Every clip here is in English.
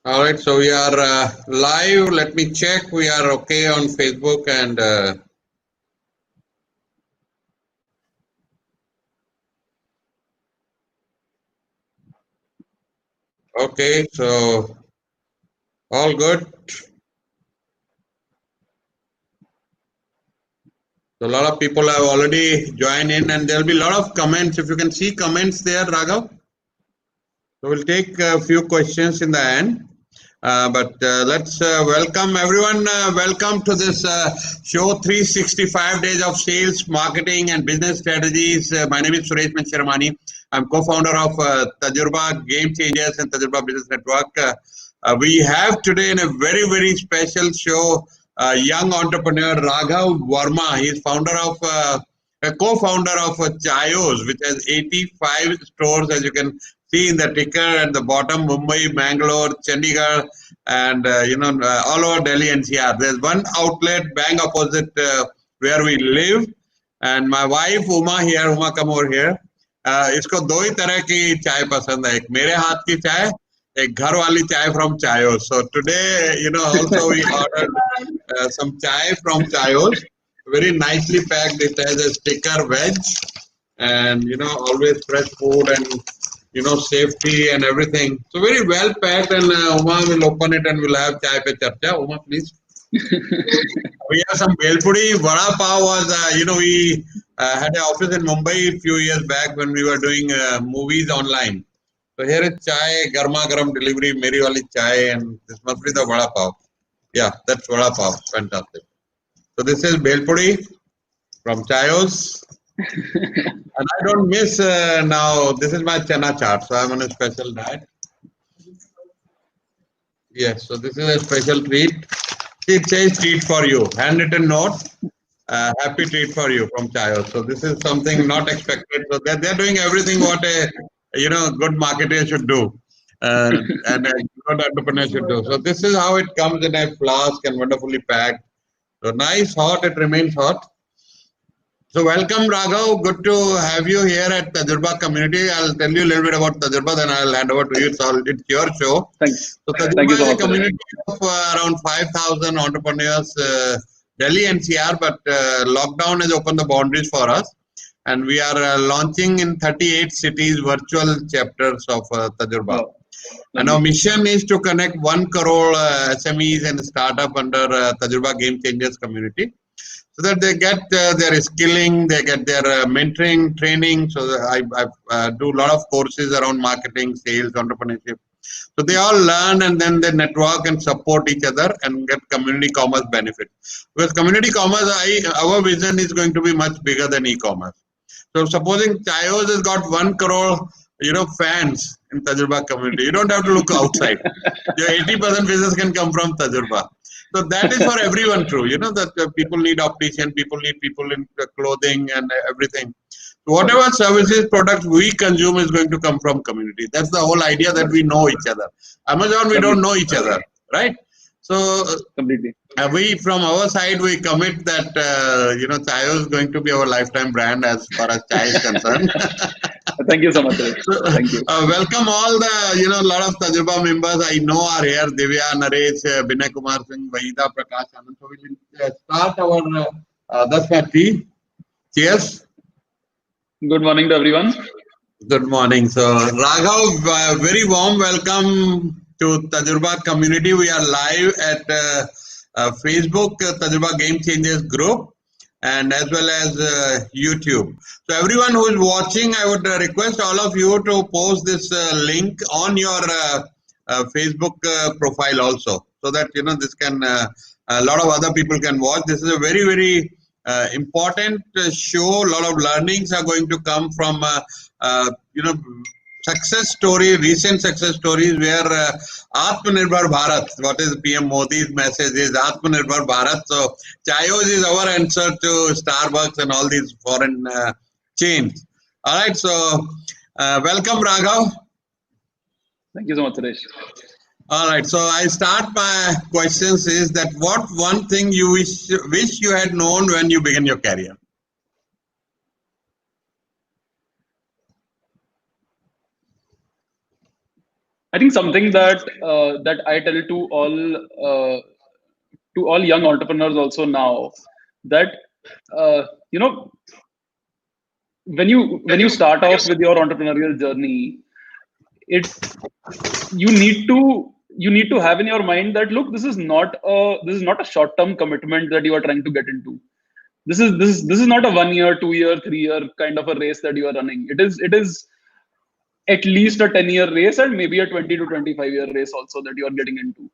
All right, so we are live. Let me check. We are okay on Facebook and okay, so all good. So a lot of people have already joined in, and there'll be a lot of comments. If you can see comments there, Raghav. So we'll take a few questions in the end. But let's welcome everyone. Welcome to this show 365 days of sales, marketing, and business strategies. My name is Suresh Mansharamani. I'm co-founder of Tajurba Game Changers and Tajurba Business Network. We have today in a very special show young entrepreneur Raghav Verma. He is founder of a co-founder of Chaayos, which has 85 stores, as you can see in the ticker at the bottom: Mumbai, Bangalore, Chandigarh, and all over Delhi NCR. There's one outlet bang opposite where we live, and my wife Uma, come over here. इसको दो ही तरह की चाय पसंद है, एक मेरे हाथ की चाय, एक घर वाली चाय from Chaayos. So today, also we ordered some chai from Chaayos, very nicely packed. It has a sticker veg, and always fresh food and safety and everything. So very well packed, and Uma will open it and we'll have chai pe charcha. Uma, please. We have some Belpuri. Vada Pav was, we had an office in Mumbai a few years back when we were doing movies online. So here is chai, garma garam delivery, meri wali chai, and this must be the Vada Pav. Yeah, that's Vada Pav. Fantastic. So this is Belpuri from Chaayos. And I don't miss now. This is my chana chart, so I'm on a special diet. Yes, so this is a special treat. It says treat for you, handwritten note. Happy treat for you from Chayo. So this is something not expected. So they're doing everything what a good marketer should do, and a good entrepreneur should do. So this is how it comes in a flask and wonderfully packed. So nice, hot. It remains hot. So welcome, Raghav. Good to have you here at Tajurba community. I'll tell you a little bit about Tajurba, then I'll hand over to you. It's your show. Thanks. So Thank you Tajurba so is a much, Suresh. community of around 5,000 entrepreneurs, Delhi NCR, but lockdown has opened the boundaries for us. And we are launching in 38 cities virtual chapters of Tajurba. Wow. And our mission is to connect 1 crore SMEs and startup under Tajurba Game Changers community, so that they get their skilling, they get their mentoring, training. So I do a lot of courses around marketing, sales, entrepreneurship. So they all learn and then they network and support each other and get community commerce benefit. With community commerce, our vision is going to be much bigger than e-commerce. So supposing Chaayos has got 1 crore, fans in Tajurba community, you don't have to look outside. Your 80% business can come from Tajurba. So that is for everyone true. That people need optician, people need people in clothing and everything. So whatever services, products we consume is going to come from community. That's the whole idea, that we know each other. Amazon, we don't know each other, right? So Completely. we, from our side, we commit that Chayo is going to be our lifetime brand as far as chai is concerned. Thank you so much, Suresh. So, Thank you. welcome all the a lot of Tajurba members I know are here. Divya, Naresh, Binay Kumar Singh, Vahida, Prakash Anand. So we will start our that's tea. Cheers. Good morning to everyone. Good morning. So Raghav, very warm welcome to Tajurba community. We are live at Facebook Tajurba Game Changers group, and as well as YouTube. So everyone who is watching, I would request all of you to post this link on your Facebook profile also, so that this can a lot of other people can watch. This is a very important show. A lot of learnings are going to come from success story, recent success stories where Atmanirbhar Bharat, what is PM Modi's message is Atmanirbhar Bharat. So Chaayos is our answer to Starbucks and all these foreign chains. All right, so welcome, Raghav. Thank you so much, Suresh. All right, so I start my questions is that what one thing you wish you had known when you began your career? I think something that I tell to all young entrepreneurs also now, that uh, you know when you start off with your entrepreneurial journey, it you need to you need to have in your mind that, look, this is not a short term commitment that you are trying to get into. This is not a 1 year, 2 year, 3 year kind of a race that you are running. It is at least a 10-year race, and maybe a 20 to 25-year race also that you are getting into,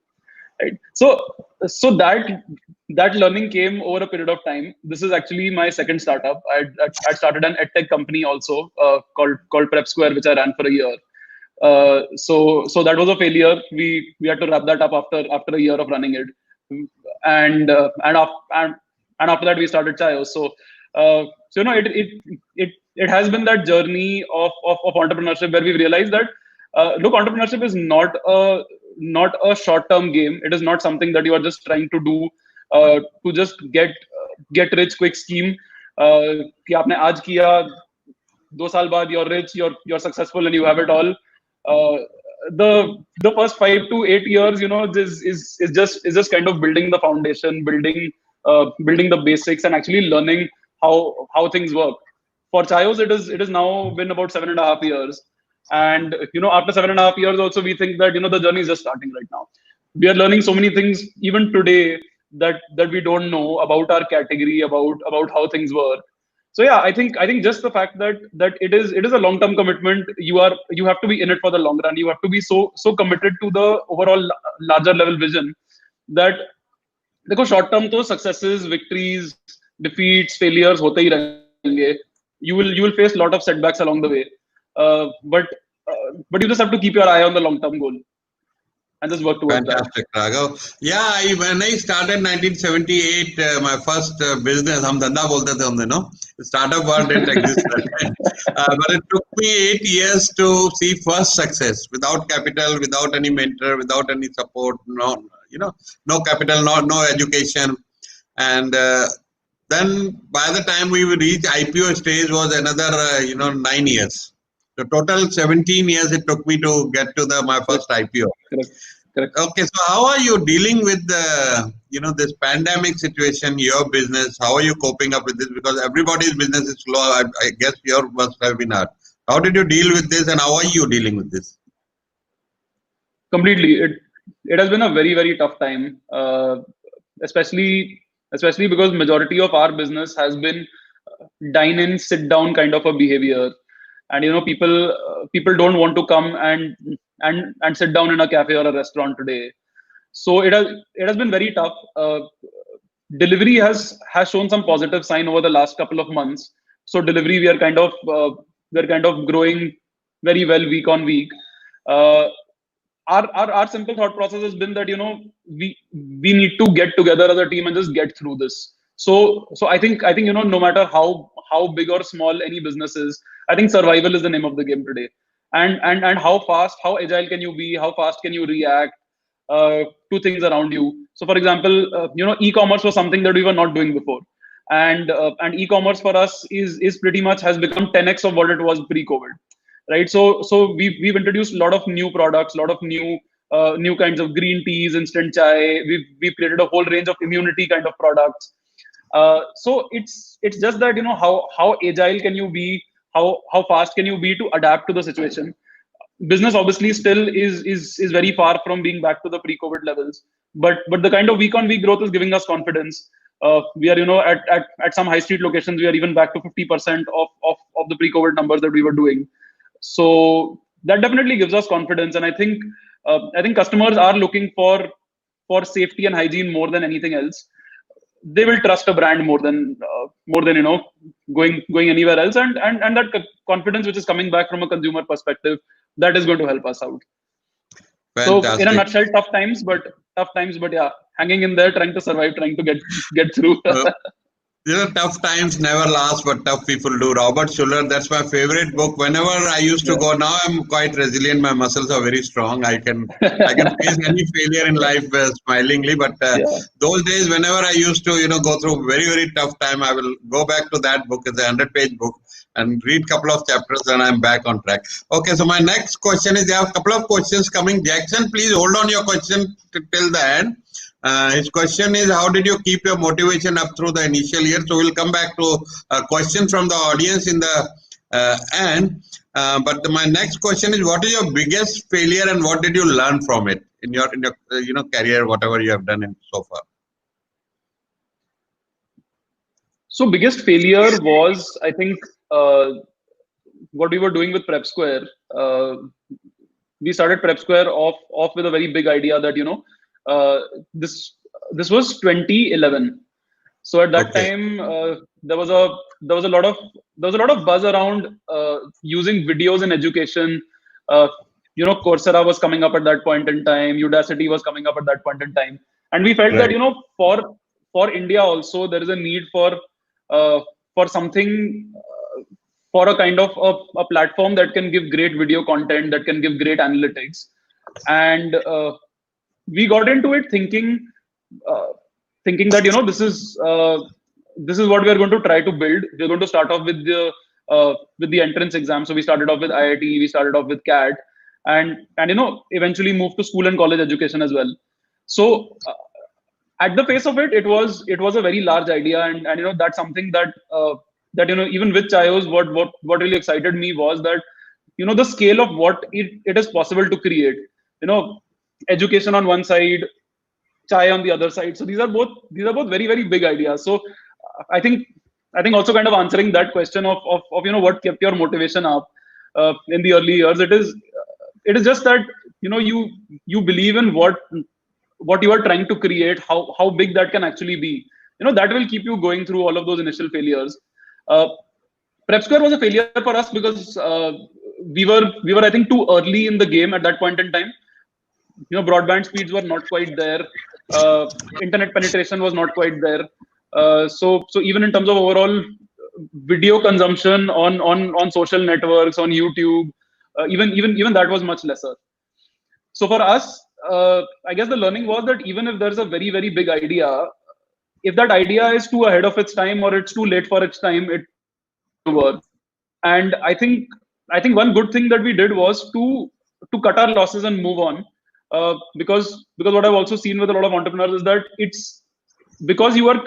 right? So that learning came over a period of time. This is actually my second startup. I started an edtech company also, called Prep Square, which I ran for a year. So that was a failure. We had to wrap that up after a year of running it, and after that we started Chaayos. It has been that journey of entrepreneurship, where we realized that, look, entrepreneurship is not a short term game. It is not something that you are just trying to do to just get rich quick scheme. कि आपने आज किया, 2 साल बाद you're rich, you're successful, and you have it all. The first 5 to 8 years, is just kind of building the foundation, building the basics, and actually learning how things work. For Chayos, it is now been about 7.5 years, and after 7.5 years, also we think that the journey is just starting right now. We are learning so many things even today that we don't know about our category, about how things work. So yeah, I think just the fact that it is a long term commitment. You have to be in it for the long run. You have to be so committed to the overall larger level vision, that देखो short term तो successes, victories, defeats, failures होते ही रहेंगे. You will face a lot of setbacks along the way, but you just have to keep your eye on the long term goal and just work towards Fantastic, Raghav. Yeah, when I started 1978, my first business, हम धंधा बोलते थे हमने, no? Startup world didn't exist that time. But it took me 8 years to see first success, without capital, without any mentor, without any support, no capital, no education. And then by the time we would reach IPO stage was another, 9 years. So total 17 years it took me to get to my first IPO. Correct. Okay, so how are you dealing with this pandemic situation, your business? How are you coping up with this? Because everybody's business is slow. I guess yours must have been hard. How did you deal with this, and how are you dealing with this? Completely. It has been a very, very tough time, especially because majority of our business has been dine in, sit down kind of a behavior, and people don't want to come and sit down in a cafe or a restaurant today. So it has been very tough. Delivery has shown some positive sign over the last couple of months. So delivery, we are kind of growing very well week on week. Our simple thought process has been that we need to get together as a team and just get through this. So I think no matter how big or small any business is, I think survival is the name of the game today. And how fast, how agile can you be? How fast can you react to things around you? So for example, e-commerce was something that we were not doing before, and e-commerce for us is pretty much has become 10x of what it was pre-COVID. Right, so we've introduced a lot of new products, a lot of new kinds of green teas, instant chai. We've created a whole range of immunity kind of products. So it's just that how agile can you be, how fast can you be to adapt to the situation. Business obviously still is very far from being back to the pre-COVID levels, but the kind of week on week growth is giving us confidence. We are at some high street locations, we are even back to 50% of the pre-COVID numbers that we were doing. So that definitely gives us confidence, and I think customers are looking for safety and hygiene more than anything else. They will trust a brand more than going anywhere else, and that confidence which is coming back from a consumer perspective, that is going to help us out. Fantastic. So in a nutshell, tough times, but yeah, hanging in there, trying to survive, trying to get through. Tough times never last, but tough people do. Robert Schuller, that's my favorite book. Whenever I used to go, now I'm quite resilient. My muscles are very strong. I can face any failure in life smilingly. But those days, whenever I used to, go through very, very tough time, I will go back to that book. It's a 100-page book. and read couple of chapters, and I'm back on track. Okay, so my next question is, there are a couple of questions coming. Jackson, please hold on your question till the end. His question is, how did you keep your motivation up through the initial year? So we'll come back to a question from the audience in the end. But my next question is, what is your biggest failure and what did you learn from it in your career, whatever you have done so far? So biggest failure was, I think, what we were doing with Prep Square. We started Prep Square off with a very big idea that this was 2011. So at that time, there was a lot of buzz around using videos in education. Coursera was coming up at that point in time. Udacity was coming up at that point in time, and we felt that for India also there is a need for something, for a kind of a platform that can give great video content, that can give great analytics, and we got into it thinking that this is what we are going to try to build. We're going to start off with the entrance exam. So we started off with IIT, we started off with CAT, and eventually moved to school and college education as well. So at the face of it, it was a very large idea, and that's something that even with Chaayos, what really excited me was that the scale of what it is possible to create. Education on one side, chai on the other side. So these are both very, very big ideas. So I think also kind of answering that question of what kept your motivation up in the early years. It is just that you believe in what you are trying to create, how big that can actually be. That will keep you going through all of those initial failures. Prep Square was a failure for us because we were I think too early in the game at that point in time. Broadband speeds were not quite there. Internet penetration was not quite there. So even in terms of overall video consumption on social networks, on YouTube, even that was much lesser. So for us, I guess the learning was that even if there's a very, very big idea, if that idea is too ahead of its time or it's too late for its time, it will work. And I think one good thing that we did was to cut our losses and move on. Because what I've also seen with a lot of entrepreneurs is that it's because you are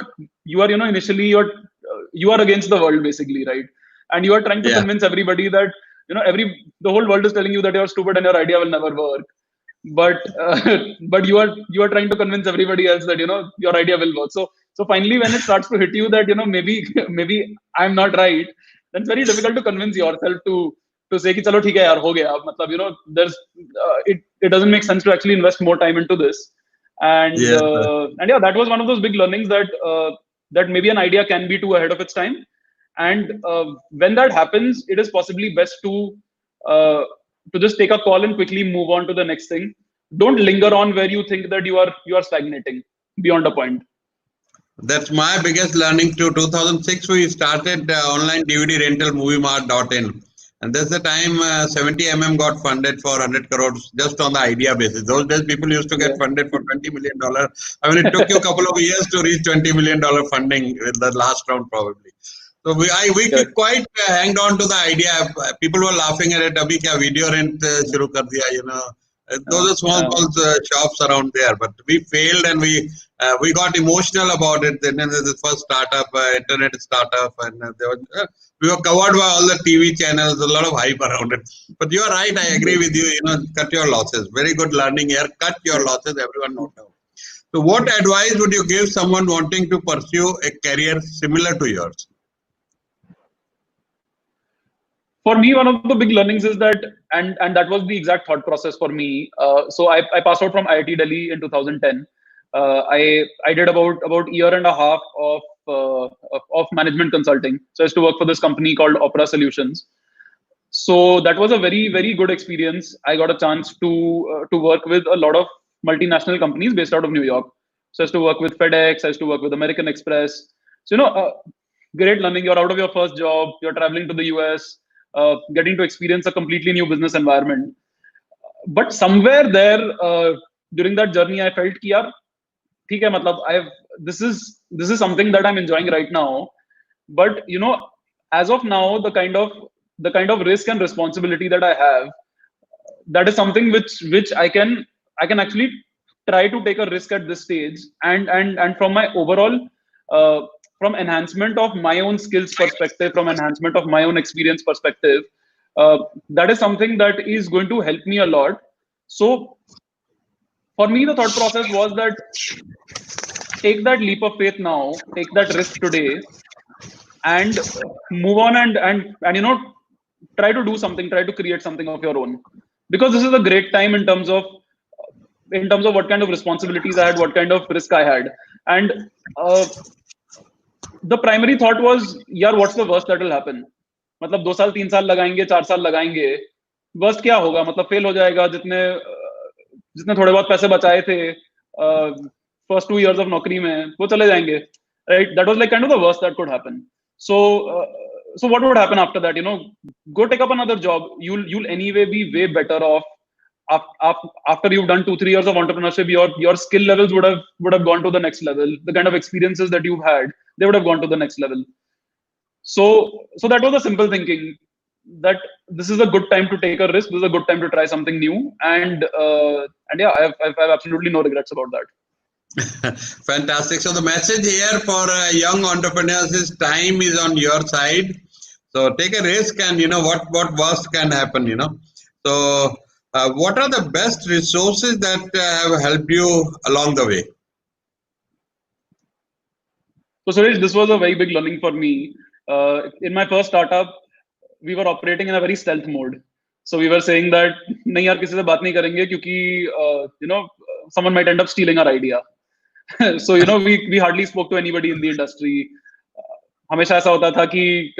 initially you are against the world basically, right? And you are trying to convince everybody that the whole world is telling you that you're stupid and your idea will never work. But you are trying to convince everybody else that your idea will work. So finally, when it starts to hit you that maybe I'm not right, then it's very difficult to convince yourself to say कि चलो ठीक है यार हो गया. मतलब there's it doesn't make sense to actually invest more time into this. And that was one of those big learnings that maybe an idea can be too ahead of its time. And when that happens, it is possibly best to just take a call and quickly move on to the next thing. Don't linger on where you think that you are stagnating beyond a point. That's my biggest learning too. 2006, we started online DVD rental moviemart.in. And that's the time 70mm got funded for 100 crores just on the idea basis. Those days, people used to get funded for $20 million. I mean, it took you a couple of years to reach $20 million funding with the last round probably. So we quite hanged on to the idea. People were laughing at it. Abhi kya video rent shuru kar diya, Those are small shops around there. But we failed and we got emotional about it. Then the first startup, internet startup, and we were covered by all the TV channels, a lot of hype around it. But you are right. I agree with you. Cut your losses. Very good learning here. Cut your losses. Everyone note down. So what advice would you give someone wanting to pursue a career similar to yours? For me, one of the big learnings is that, and that was the exact thought process for me. So I passed out from IIT Delhi in 2010. I did about year and a half of management consulting. So I used to work for this company called Opera Solutions. So that was a very, very good experience. I got a chance to work with a lot of multinational companies based out of New York. So I used to work with FedEx. I used to work with American Express. So great learning. You're out of your first job. You're traveling to the US. Getting to experience a completely new business environment. But somewhere there during that journey, I felt कि यार ठीक है, मतलब this is something that I'm enjoying right now. But as of now, the kind of risk and responsibility that I have, that is something which I can actually try to take a risk at this stage, and from my overall from enhancement of my own skills perspective, from enhancement of my own experience perspective, that is something that is going to help me a lot. So for me, the thought process was that take that leap of faith now, take that risk today, and move on, and try to do something, try to create something of your own, because this is a great time in terms of what kind of responsibilities I had, what kind of risk I had. And the primary thought was, यार what's the worst that will happen? मतलब 2 साल 3 साल लगाएंगे, 4 साल लगाएंगे, worst क्या होगा? मतलब फेल हो जाएगा, जितने थोड़े बहुत पैसे बचाए थे first 2 years of नौकरी में, वो चले जाएंगे, right? That was like kind of the worst that could happen. So what would happen after that? Go take up another job. You'll anyway be way better off after you've done 2-3 years of entrepreneurship. Your skill levels would have gone to the next level. The kind of experiences that you've had, they would have gone to the next level. So that was a simple thinking, that this is a good time to take a risk. This is a good time to try something new, and yeah, I have absolutely no regrets about that. Fantastic. So the message here for young entrepreneurs is time is on your side. So take a risk, and what worst can happen. So what are the best resources that have helped you along the way? So Suresh, this was a very big learning for me. In my first startup, we were operating in a very stealth mode. So we were saying that नहीं यार किसी से बात नहीं करेंगे क्योंकि someone might end up stealing our idea. So we hardly spoke to anybody in the industry. हमेशा ऐसा होता था कि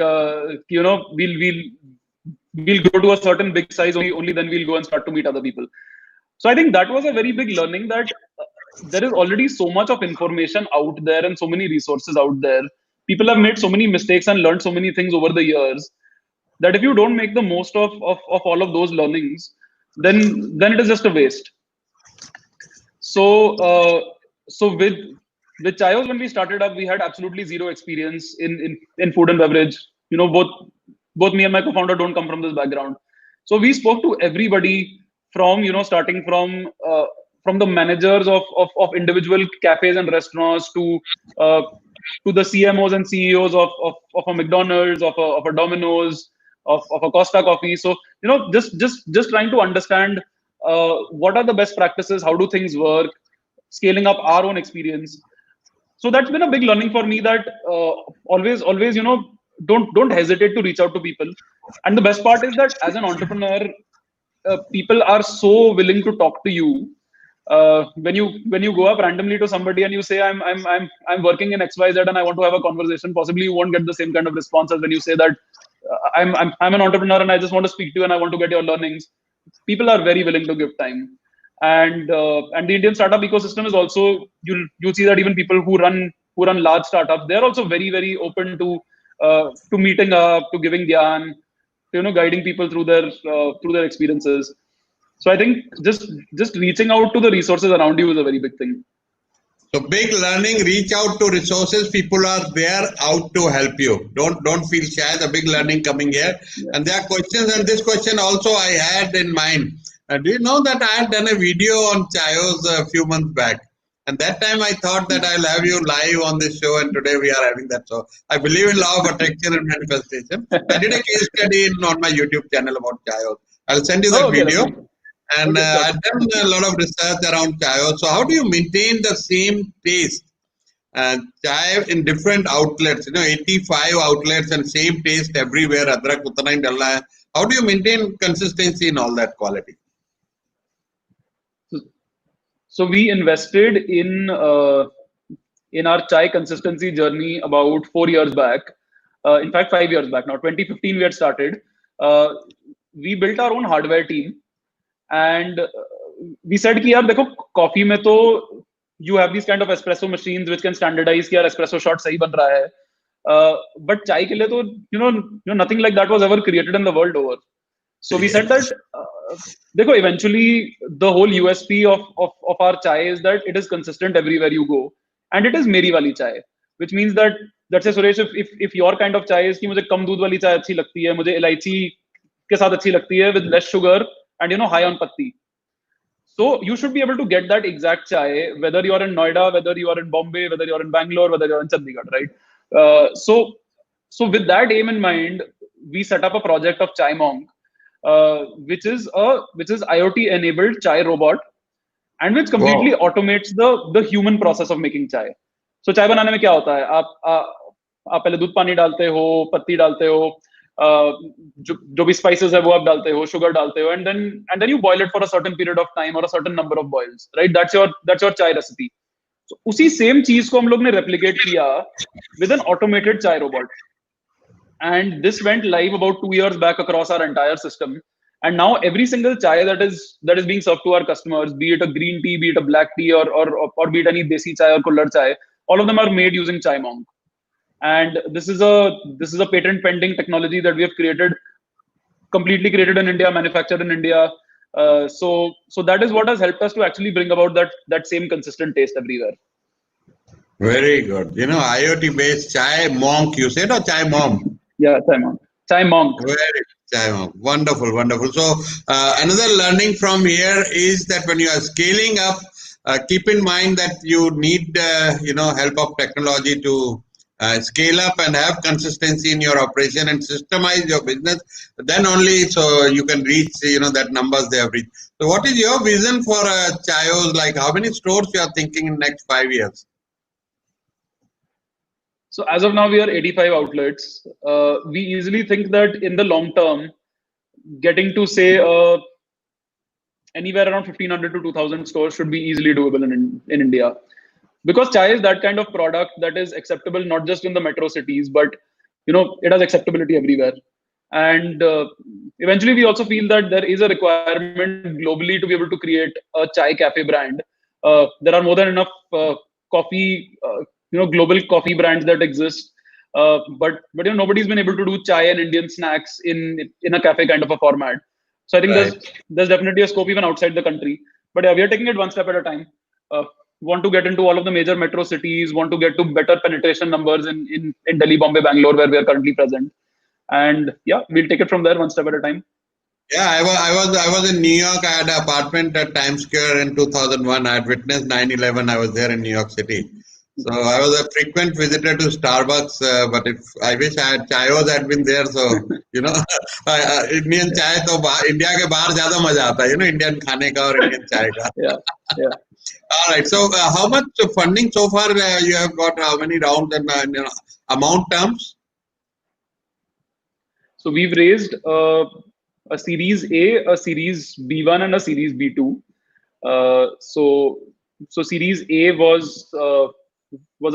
we'll grow to a certain big size, only then we'll go and start to meet other people. So I think that was a very big learning, that there is already so much of information out there and so many resources out there. People have made so many mistakes and learned so many things over the years, that if you don't make the most of all of those learnings, then it is just a waste. So with Chaayos, when we started up, we had absolutely zero experience in food and beverage. Both me and my co-founder don't come from this background. So we spoke to everybody, from starting from the managers of individual cafes and restaurants to the CMOs and CEOs of a McDonald's, of a Domino's, of a Costa Coffee. So just trying to understand what are the best practices, how do things work, scaling up our own experience. So that's been a big learning for me, that always don't hesitate to reach out to people. And the best part is that as an entrepreneur, people are so willing to talk to you. When you go up randomly to somebody and you say I'm working in XYZ and I want to have a conversation, possibly you won't get the same kind of response as when you say that I'm an entrepreneur and I just want to speak to you and I want to get your learnings. People are very willing to give time. And the Indian startup ecosystem is also, you'll see that even people who run large startups, they're also very, very open to meeting up, to giving gyan, to guiding people through their experiences. So I think just reaching out to the resources around you is a very big thing. So big learning, reach out to resources. People are there out to help you. Don't feel shy. The big learning coming here. Yeah. And there are questions, and this question also I had in mind. Do you know that I had done a video on Chaayos a few months back? And that time I thought that I'll have you live on this show, and today we are having that. So I believe in law of attraction and manifestation. I did a case study on my YouTube channel about Chaayos. I'll send you that video. And I've done a lot of research around Chaayos. So how do you maintain the same taste? Chai in different outlets, 85 outlets and same taste everywhere. Adrak utna hi dalla hai. How do you maintain consistency in all that quality? So we invested in our chai consistency journey about 4 years back. In fact, 5 years back now. 2015 we had started. We built our own hardware team, and we said कि यार देखो coffee में तो you have these kind of espresso machines which can standardize कि यार espresso shot सही बन रहा है. But chai के लिए तो nothing like that was ever created in the world over. So we said that देखो eventually the whole USP of our chai is that it is consistent everywhere you go, and it is meri wali chai, which means that let's say Suresh, if your kind of chai is कि मुझे कम दूध वाली चाय अच्छी लगती है, मुझे इलायची के साथ अच्छी लगती है with less sugar and high on patti. So you should be able to get that exact chai whether you are in Noida, whether you are in Bombay, whether you are in Bangalore, whether you are in Chandigarh, right? So with that aim in mind, we set up a project of Chai Monk, which is IoT enabled chai robot, and which completely automates the human process of making chai. So चाय बनाने में क्या होता है, आप पहले दूध पानी डालते हो, पत्ती डालते हो, जो भी स्पाइसेस है वो आप डालते हो, शुगर डालते हो, and then you boil it for a certain period of time or a certain number of boils, right? That's your chai recipe. So उसी सेम चीज को हम लोग ने replicate किया with an automated chai robot, and this went live about 2 years back across our entire system. And now every single chai that is being served to our customers, be it a green tea, be it a black tea, or be it any desi chai or kullar chai, all of them are made using Chai Monk. And this is a patent pending technology that we have created, completely created in India, manufactured in India. So that is what has helped us to actually bring about that same consistent taste everywhere. Very good. IoT based Chai Monk, you said, or Chai Mom? Yeah, Chai Monk. Chai Monk. Very Chai Monk. Wonderful, wonderful. So another learning from here is that when you are scaling up, keep in mind that you need help of technology to scale up and have consistency in your operation and systemize your business. Then only so you can reach that numbers they have reached. So what is your vision for Chaayos? Like how many stores you are thinking in next 5 years? So as of now, we are 85 outlets. We easily think that in the long term, getting to say anywhere around 1,500 to 2,000 stores should be easily doable in India. Because chai is that kind of product that is acceptable not just in the metro cities, but it has acceptability everywhere. And eventually, we also feel that there is a requirement globally to be able to create a chai cafe brand. There are more than enough coffee, global coffee brands that exist. But nobody's been able to do chai and Indian snacks in a cafe kind of a format. So I think there's definitely a scope even outside the country. But yeah, we are taking it one step at a time. Want to get into all of the major metro cities, want to get to better penetration numbers in Delhi, Bombay, Bangalore, where we are currently present. And yeah, we'll take it from there one step at a time. Yeah, I was in New York. I had an apartment at Times Square in 2001. I had witnessed 9/11. I was there in New York City. So I was a frequent visitor to Starbucks, but if I wish I had Chaayos had been there, so Indian chai तो India के बाहर ज़्यादा मजा आता है, Indian खाने का और Indian चाय का. Yeah. All right. So how much funding so far you have got? How many rounds and amount terms? So we've raised a Series A, a Series B1, and a Series B2. So Series A was a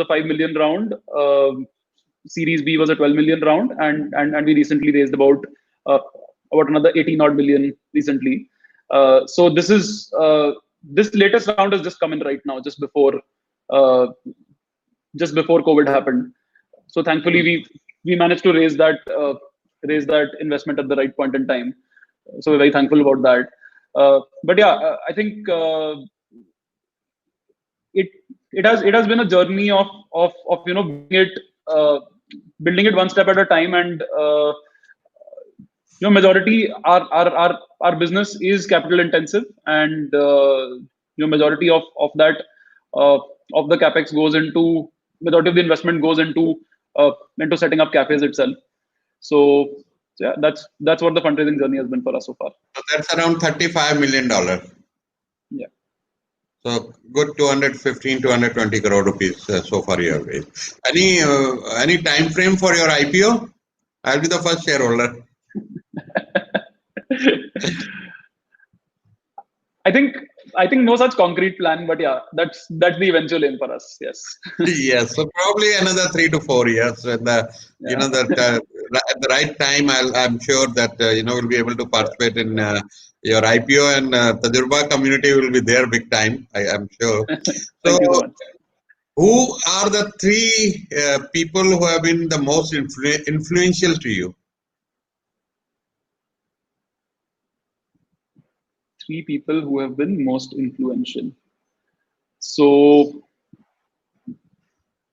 5 million round. Series B was a 12 million round, and we recently raised about another 18 odd million recently. So this latest round has just come in right now, just before COVID happened. So thankfully we managed to raise that investment at the right point in time. So we're very thankful about that. But yeah, I think it has been a journey of building it one step at a time, and majority our business is capital intensive, and majority of that of the capex goes into, majority of the investment goes into setting up cafes itself. So yeah, that's what the fundraising journey has been for us so far. So that's around $35 million. Yeah. So good 215, 220 crore rupees so far you have raised. Any time frame for your IPO? I'll be the first shareholder. I think no such concrete plan, but yeah, that's the eventual aim for us. Yes. Yes. So probably another 3 to 4 years when at the right time, I'm sure that we'll be able to participate in your IPO, and Tajurba community will be there big time. I'm sure. Thank you so much. Who are the three people who have been the most influential to you? Three people who have been most influential. So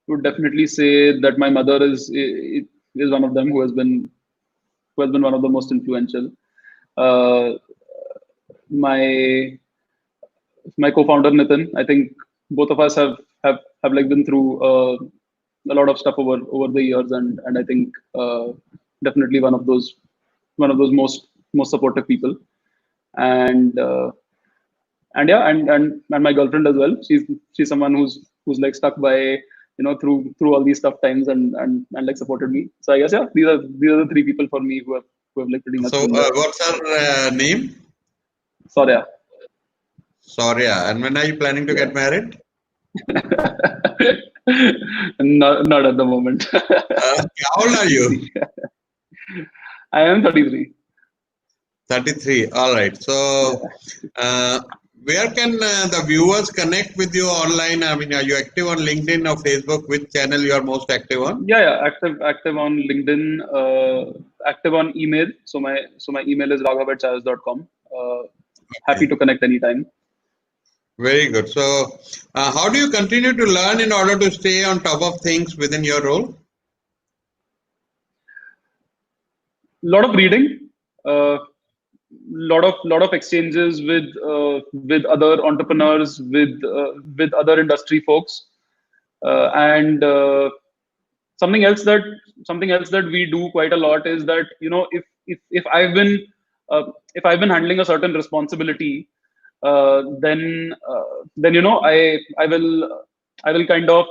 would definitely say that my mother is one of them who has been one of the most influential. Uh, my my co-founder Nitin, I think both of us have like been through a lot of stuff over the years, and I think definitely one of those most supportive people, and yeah, and my girlfriend as well. She's someone who's like stuck by through all these tough times and like supported me. So I guess yeah, these are the three people for me who have like pretty much So, been there. what's her name? So yeah. Soria. And when are you planning to Yeah. get married? Not at the moment. How old are you? I am 33. 33. All right. So, Yeah. uh, where can the viewers connect with you online? I mean, are you active on LinkedIn or Facebook? Which channel you are most active on? Yeah. Active on LinkedIn, active on email. So my email is raghav@chayos.com. Happy Okay. to connect anytime. Very good. So, how do you continue to learn in order to stay on top of things within your role? Lot of reading, lot of exchanges with other entrepreneurs, with other industry folks, and something else that we do quite a lot is that if I've been handling a certain responsibility, then I will kind of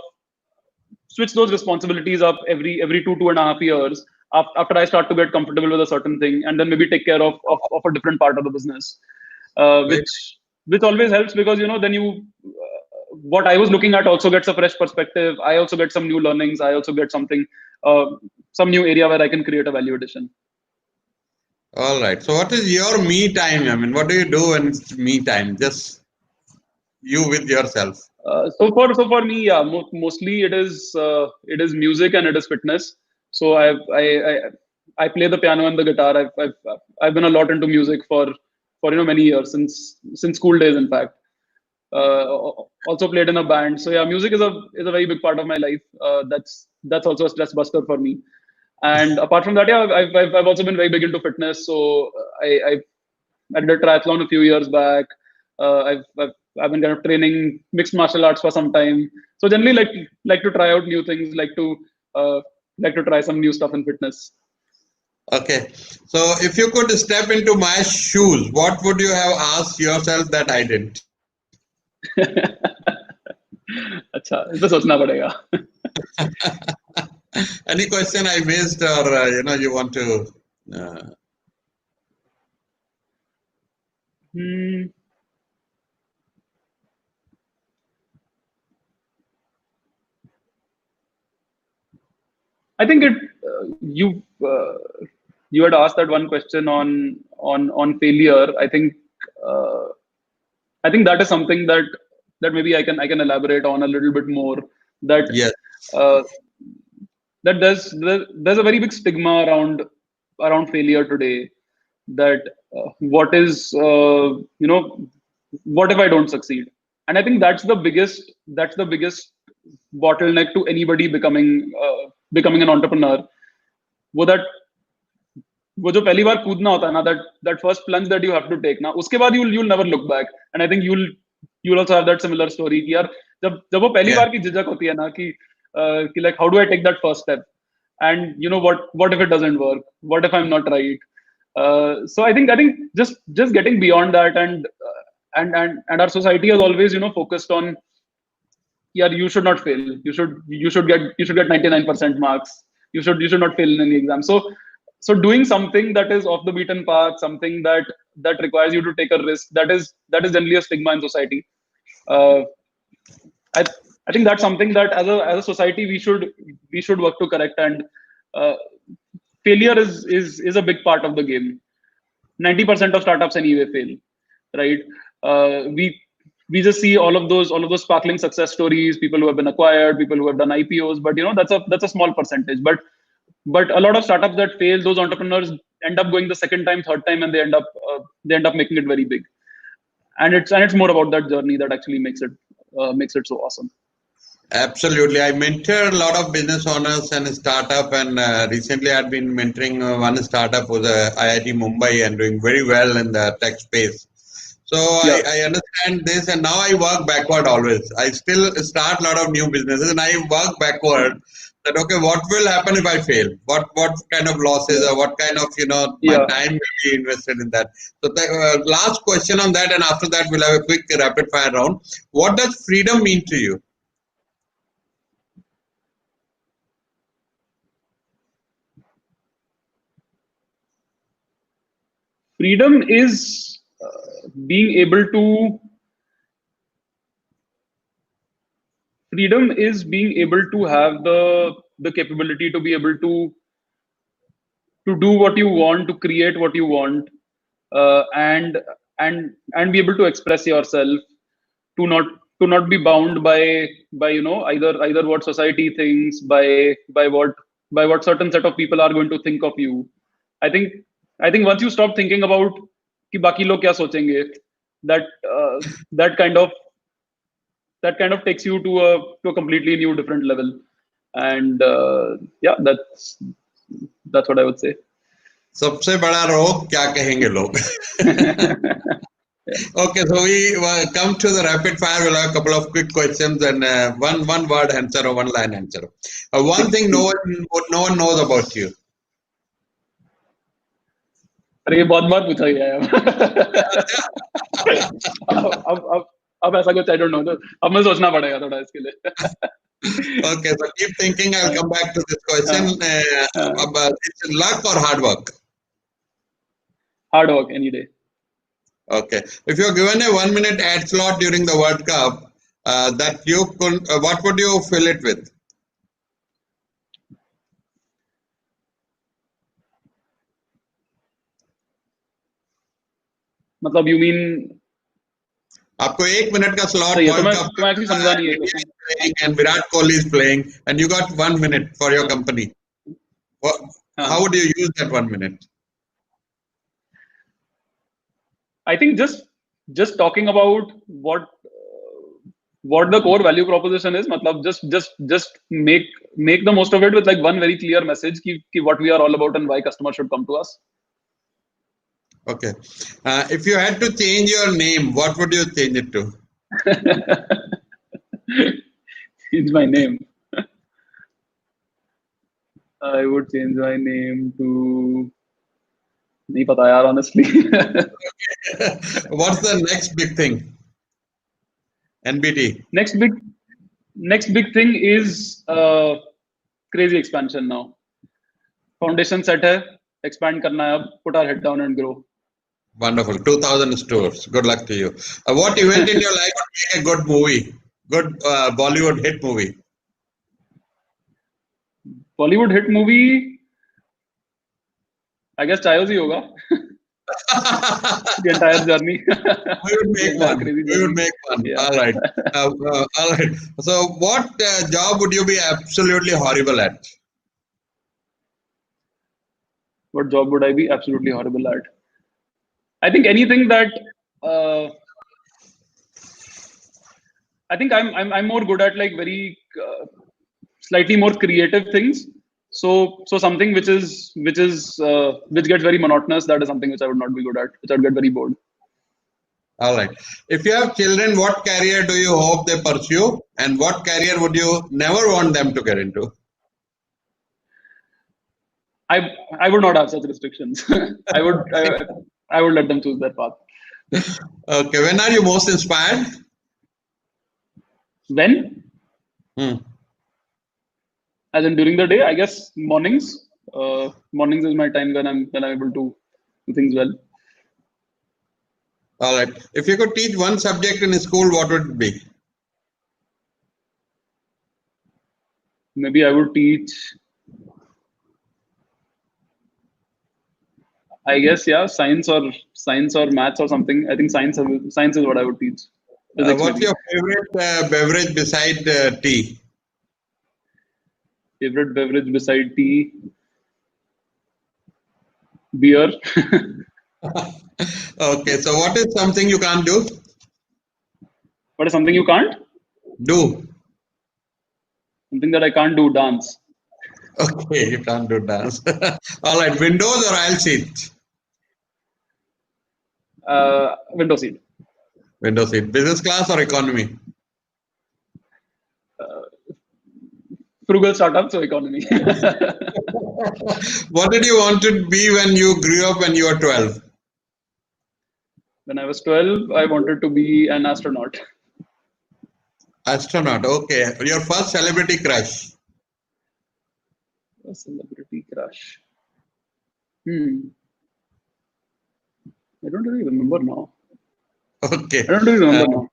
switch those responsibilities up every 2.5 years after I start to get comfortable with a certain thing, and then maybe take care of a different part of the business, Very which always helps, because then what I was looking at also gets a fresh perspective. I also get some new learnings. I also get uh, some new area where I can create a value addition. All right. So, what is your me time? I mean, what do you do when it's me time? Just you with yourself. So for me, yeah, mostly it is music and it is fitness. So I play the piano and the guitar. I've been a lot into music for many years, since school days, in fact. Also played in a band. So yeah, music is a very big part of my life. That's also a stress buster for me. And apart from that, yeah, I've also been very big into fitness. So I did a triathlon a few years back. I've been kind of training mixed martial arts for some time. So generally, like to try out new things, uh, like to try some new stuff in fitness. Okay. So, if you could step into my shoes, what would you have asked yourself that I didn't? अच्छा, इस पे सोचना पड़ेगा. Any question I missed, or you want to? Hmm. I think uh, you had asked that one question on failure. Uh, I think that is something that maybe I can elaborate on a little bit more. That Yes. uh, that there's a very big stigma around failure today. That what if I don't succeed? And I think that's the biggest bottleneck to anybody becoming an entrepreneur. वो that वो जो पहली बार कूदना होता है ना, that first plunge that you have to take ना, उसके बाद you'll never look back. And I think you'll also have that similar story कि यार जब वो पहली Yeah. बार की झिझक होती है ना कि like how do I take that first step, and what if it doesn't work, what if I'm not right. So I think just getting beyond that, and our society has always focused on, yeah, you should not fail, you should get 99% marks, you should not fail in any exam. So doing something that is off the beaten path, something that requires you to take a risk, that is generally a stigma in society. uh, I I think that's something that as a society we should work to correct. And uh, failure is a big part of the game. 90% of startups anyway fail, right? We just see all of those sparkling success stories, people who have been acquired, people who have done IPOs, but that's a small percentage. But a lot of startups that fail, those entrepreneurs end up going the second time, third time, and they end up making it very big. And it's more about that journey that actually makes it so awesome. Absolutely. I mentor a lot of business owners and startup, and recently I've been mentoring one startup who's IIT Mumbai and doing very well in the tech space. So Yeah. I understand this, and now I work backward always. I still start a lot of new businesses, and I work backward. That okay, what will happen if I fail? What kind of losses, Yeah. or what kind of my Yeah. time will be invested in that? So the last question on that, and after that we'll have a quick rapid fire round. What does freedom mean to you? Freedom is being able to freedom is being able to have the capability to be able to do what you want, to create what you want, and and be able to express yourself, to not to not be bound by either what society thinks, by what certain set of people are going to think of you. I think I think once you stop thinking about कि बाकी लोग क्या सोचेंगे, that uh, that kind of that kind of takes you to a completely new different level. And yeah, that's what I would say. सबसे बड़ा रोग क्या कहेंगे लोग? Okay, so we come to the rapid fire. We'll have a couple of quick questions and one word answer or one line answer. One thing no one knows about you. अरे ये बहुत बार पूछा गया है अब ऐसा कुछ आई डोंट नो, अब मुझे सोचना पड़ेगा थोड़ा इसके लिए. Okay, so keep thinking. I'll come back to this question. It's luck or hard work? Hard work any day. Okay, if you're given a 1 minute ad slot during the World Cup, that you could, what would you fill it with? मतलब you mean आपको 1 minute का slot सही है, तो World मैं Cup तो मैं actually समझा नहीं है India question. is playing and Virat Kohli is playing, and you got 1 minute for your company. What, how would you use that 1 minute? I think just talking about what the core value proposition is, मतलब just make the most of it with like one very clear message कि what we are all about and why customers should come to us. Okay, if you had to change your name, what would you change it to? Change my name. I would change my name to नहीं पता यार honestly. What's the next big thing? NBT. Next big thing is crazy expansion now. Foundation set है, expand करना है अब, put our head down and grow. Wonderful. 2,000 stores. Good luck to you. What event in your life would make a good movie? Good Bollywood hit movie? Bollywood hit movie, I guess Chaayos ही होगा. The entire journey. We would make one. We would make one. Yeah. All right. All right. So, what job would you be absolutely horrible at? What job would I be absolutely horrible at? I think anything that I think I'm more good at like very slightly more creative things. So something which gets very monotonous, that is something which I would not be good at, which I'd get very bored. All right. If you have children, what career do you hope they pursue, and what career would you never want them to get into? I would not have such restrictions. I would let them choose their path. Okay. When are you most inspired? When? As in during the day, I guess mornings. Mornings is my time when I'm able to do things well. All right. If you could teach one subject in school, what would it be? Maybe I would teach, I guess, yeah, science or maths or something. I think science is what I would teach. What's your favorite beverage beside tea? Favorite beverage beside tea? Beer. Okay, so what is something you can't do? What is something you can't Do. Something that I can't do, dance. Okay, you can't do dance. All right, windows or aisle seat? Window seat. Window seat. Business class or economy? Frugal startup, so economy. What did you want to be when you grew up when you were 12? When I was 12, I wanted to be an astronaut. Astronaut. Okay. Your first celebrity crush? A celebrity crush. I don't really remember now. Okay. I don't really remember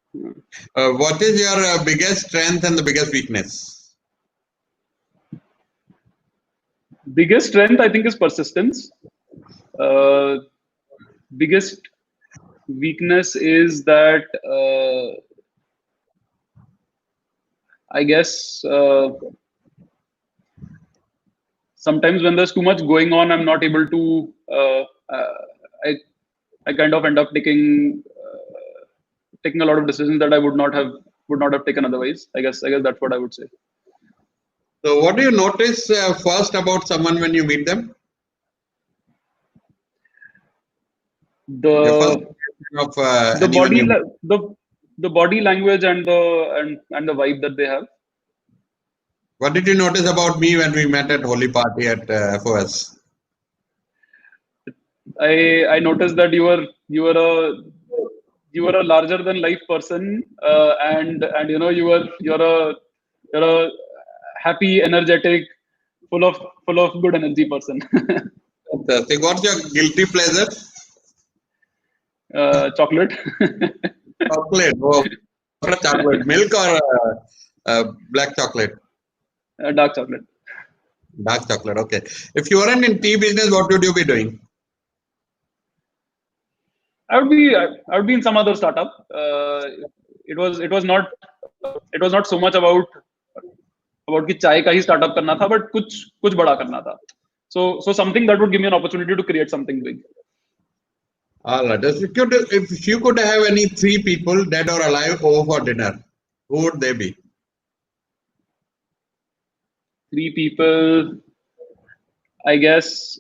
now. What is your biggest strength and the biggest weakness? Biggest strength, I think, is persistence. Biggest weakness is that I guess sometimes when there's too much going on, I'm not able to. I kind of end up taking a lot of decisions that I would not have taken otherwise. I guess that's what I would say. So, what do you notice first about someone when you meet them? Your first The impression of the anyone body you meet. the body language and the vibe that they have. What did you notice about me when we met at Holy Party at FOS? I noticed that you were a larger than life person, and you're a happy, energetic, full of good energy person. Interesting. What's your guilty pleasure? Chocolate. Chocolate. Oh, what kind of chocolate? Milk or black chocolate? Dark chocolate. Dark chocolate. Okay. If you weren't in tea business, what would you be doing? I would be in some other startup. It was not so much about कि चाय का ही startup करना था, but कुछ बड़ा करना था. So something that would give me an opportunity to create something big. All right. If you could have any three people, dead or alive, over for dinner, who would they be? Three people. I guess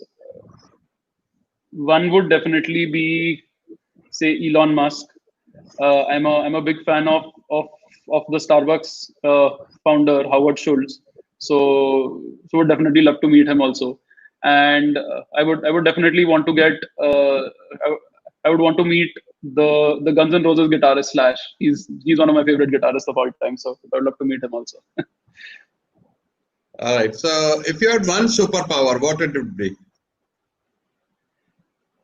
one would definitely be, say, Elon Musk. I'm a big fan of the Starbucks founder Howard Schultz. So would definitely love to meet him also. And I would definitely want to get I would want to meet the Guns N' Roses guitarist Slash. He's one of my favorite guitarists of all time. So I would love to meet him also. All right. So if you had one superpower, what would it be?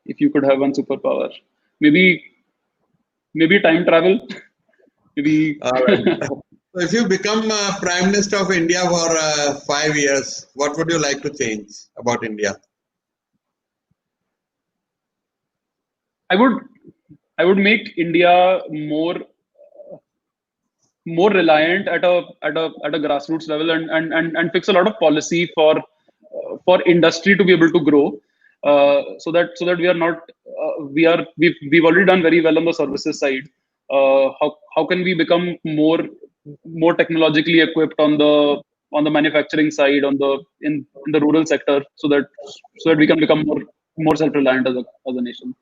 If you could have one superpower, maybe time travel. Maybe. All right. So if you become Prime Minister of India for 5 years, what would you like to change about India? I would make India more reliant at a grassroots level and fix a lot of policy for industry to be able to grow, so that we are not we've already done very well on the services side. How can we become more technologically equipped on the manufacturing side, in the rural sector, so that we can become more self-reliant as a nation.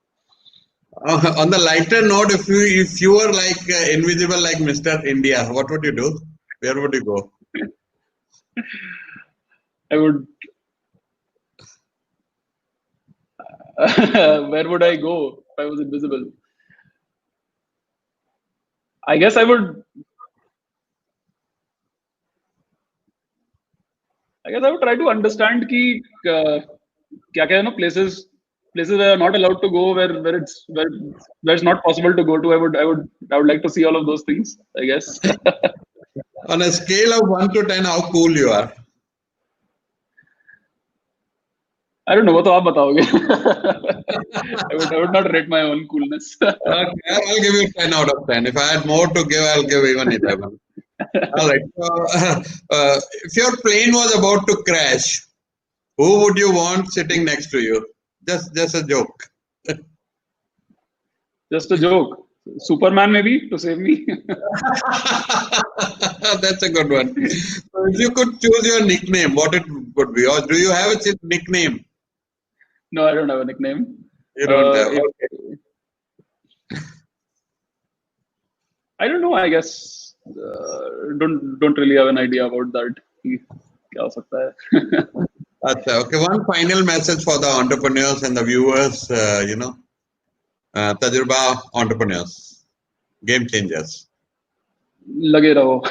On the lighter note, if you were like invisible like Mr. India, what would you do? Where would you go? I would. Where would I go if I was invisible? I guess I would try to understand कि क्या places where I'm not allowed to go, where it's not possible to go to. I would like to see all of those things, I guess. On a scale of 1 to 10, how cool you are? I don't know. वो तो आप बताओगे. I would not rate my own coolness. Okay, I'll give you 10 out of 10. If I had more to give, I'll give even 11. All right. So, if your plane was about to crash, who would you want sitting next to you? Just a joke. Just a joke. Superman maybe to save me. That's a good one. So if you could choose your nickname, what it would be? Or do you have a nickname? No, I don't have a nickname. You don't have. If, Okay. I don't know. I guess don't really have an idea about that. क्या हो सकता है? Okay. One final message for the entrepreneurs and the viewers. Tajurba entrepreneurs, game changers. लगे रहो.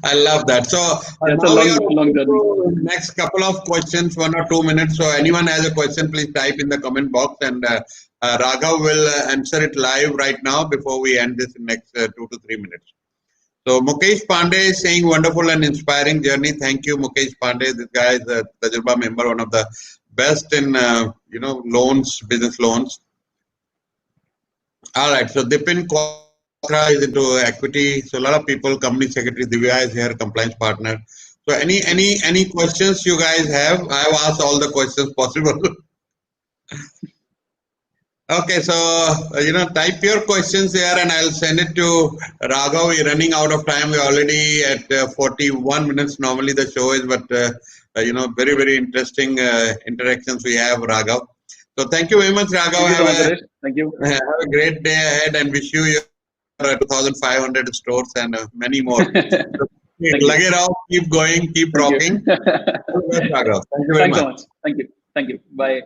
I love that. So It's a now we are long journey. next couple of questions, 1 or 2 minutes. So anyone has a question, please type in the comment box, and Raghav will answer it live right now before we end this in next 2 to 3 minutes. So Mukesh Pandey is saying wonderful and inspiring journey. Thank you, Mukesh Pandey. This guy is a Tajurba member, one of the best in loans, business loans. All right. So Dipin Kwatra is into equity. So a lot of people, company secretary Divya is here, compliance partner. So any questions you guys have? I have asked all the questions possible. Okay, so type your questions there, and I'll send it to Raghav. We're running out of time. We're already at 41 minutes. Normally the show is, but very, very interesting interactions we have, Raghav. So thank you very much, Raghav. Thank you. Have a great day ahead, and wish you your 2,500 stores and many more. Lage raho, keep going, keep rocking. Thanks so much. Thank you. Bye.